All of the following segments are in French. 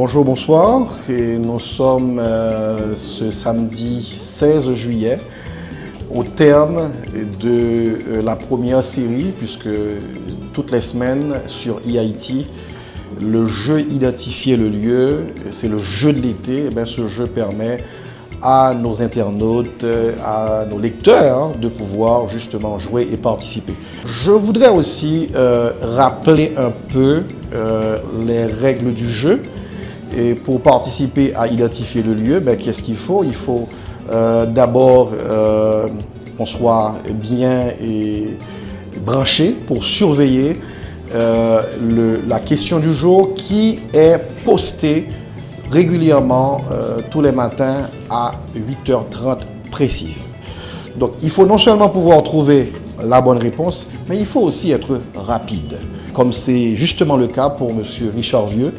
Bonjour, bonsoir. Et nous sommes ce samedi 16 juillet au terme de la première série, puisque toutes les semaines sur EIT, le jeu Identifier le lieu, c'est le jeu de l'été. Et bien, ce jeu permet à nos internautes, à nos lecteurs de pouvoir justement jouer et participer. Je voudrais aussi rappeler un peu les règles du jeu. Et pour participer à Identifier le lieu, ben, qu'est-ce qu'il faut? Il faut d'abord qu'on soit bien et branché pour surveiller la question du jour qui est postée régulièrement tous les matins à 8h30 précise. Donc il faut non seulement pouvoir trouver la bonne réponse, mais il faut aussi être rapide, comme c'est justement le cas pour M. Richard Vieux,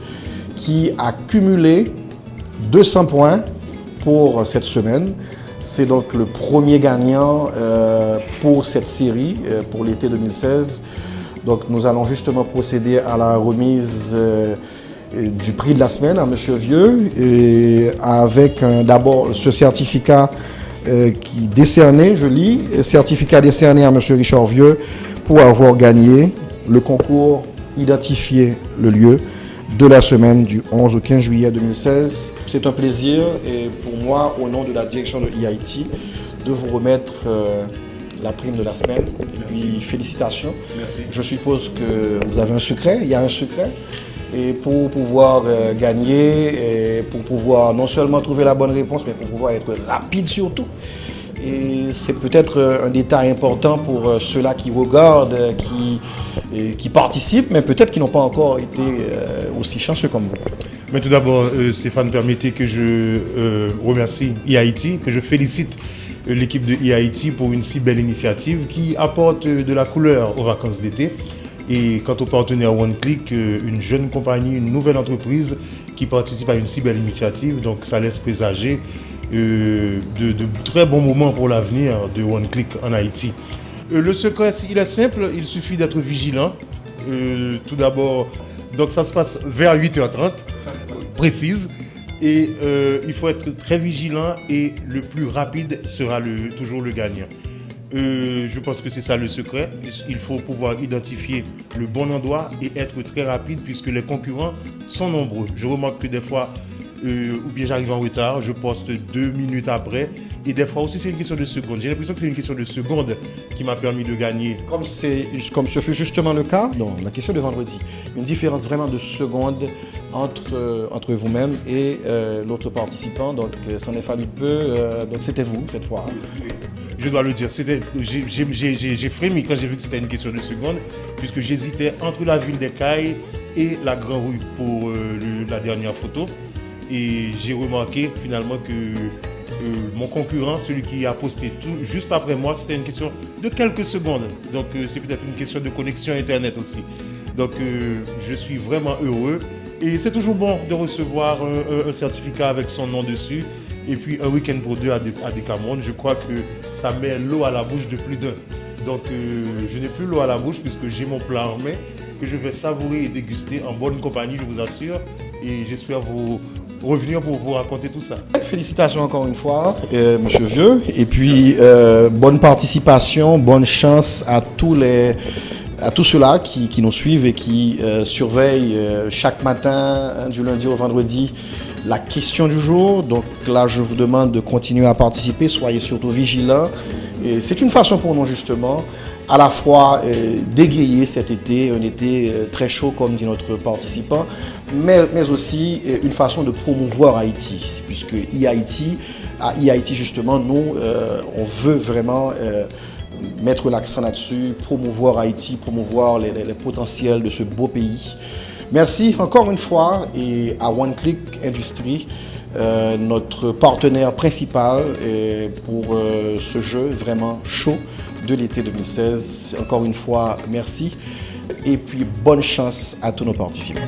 qui a cumulé 200 points pour cette semaine. C'est donc le premier gagnant pour cette série, pour l'été 2016. Donc nous allons justement procéder à la remise du prix de la semaine à M. Vieux, et avec d'abord ce certificat qui décerné, je lis, certificat décerné à M. Richard Vieux pour avoir gagné le concours Identifier le lieu de la semaine du 11 au 15 juillet 2016. C'est un plaisir et pour moi, au nom de la direction de EIT, de vous remettre la prime de la semaine. Et puis félicitations. Merci. Je suppose que vous avez un secret, il y a un secret. Et pour pouvoir gagner, et pour pouvoir non seulement trouver la bonne réponse, mais pour pouvoir être rapide surtout. Et c'est peut-être un détail important pour ceux-là qui regardent, qui participent, mais peut-être qui n'ont pas encore été aussi chanceux comme vous. Mais tout d'abord, Stéphane, permettez que je remercie EIT, que je félicite l'équipe de EIT pour une si belle initiative qui apporte de la couleur aux vacances d'été. Et quant au partenaire OneClick, une jeune compagnie, une nouvelle entreprise qui participe à une si belle initiative, donc ça laisse présager de très bons moments pour l'avenir de OneClick en Haïti. Le secret, il est simple, il suffit d'être vigilant. Tout d'abord, donc ça se passe vers 8h30, précise, et il faut être très vigilant et le plus rapide sera toujours le gagnant. Je pense que c'est ça le secret. Il faut pouvoir identifier le bon endroit et être très rapide puisque les concurrents sont nombreux. Je remarque que des fois, ou bien j'arrive en retard, je poste 2 minutes après. Et des fois aussi, c'est une question de seconde. J'ai l'impression que c'est une question de seconde qui m'a permis de gagner. Comme ce fut justement le cas dans la question de vendredi. Une différence vraiment de seconde entre vous-même et l'autre participant. Donc, ça n'est fallu peu. Donc, c'était vous cette fois. Je dois le dire, j'ai frémi quand j'ai vu que c'était une question de seconde, puisque j'hésitais entre la ville des Cailles et la Grande Rue pour la dernière photo. Et j'ai remarqué finalement que mon concurrent, celui qui a posté tout juste après moi, c'était une question de quelques secondes. Donc c'est peut-être une question de connexion Internet aussi. Donc je suis vraiment heureux. Et c'est toujours bon de recevoir un certificat avec son nom dessus. Et puis un week-end pour deux à Decameron, je crois que ça met l'eau à la bouche de plus d'un. Donc je n'ai plus l'eau à la bouche puisque j'ai mon plat en main que je vais savourer et déguster en bonne compagnie, je vous assure. Et j'espère vous revenir pour vous raconter tout ça. Félicitations encore une fois, Monsieur Vieux. Et puis bonne participation, bonne chance à tous ceux-là qui nous suivent et qui surveillent chaque matin, du lundi au vendredi, la question du jour. Donc là, je vous demande de continuer à participer, soyez surtout vigilants. Et c'est une façon pour nous justement à la fois d'égayer cet été, un été très chaud comme dit notre participant, mais aussi une façon de promouvoir Haïti, puisque à EIT justement, nous, on veut vraiment mettre l'accent là-dessus, promouvoir Haïti, promouvoir les potentiels de ce beau pays. Merci encore une fois et à OneClick Industries, notre partenaire principal pour ce jeu vraiment chaud de l'été 2016. Encore une fois, merci et puis bonne chance à tous nos participants.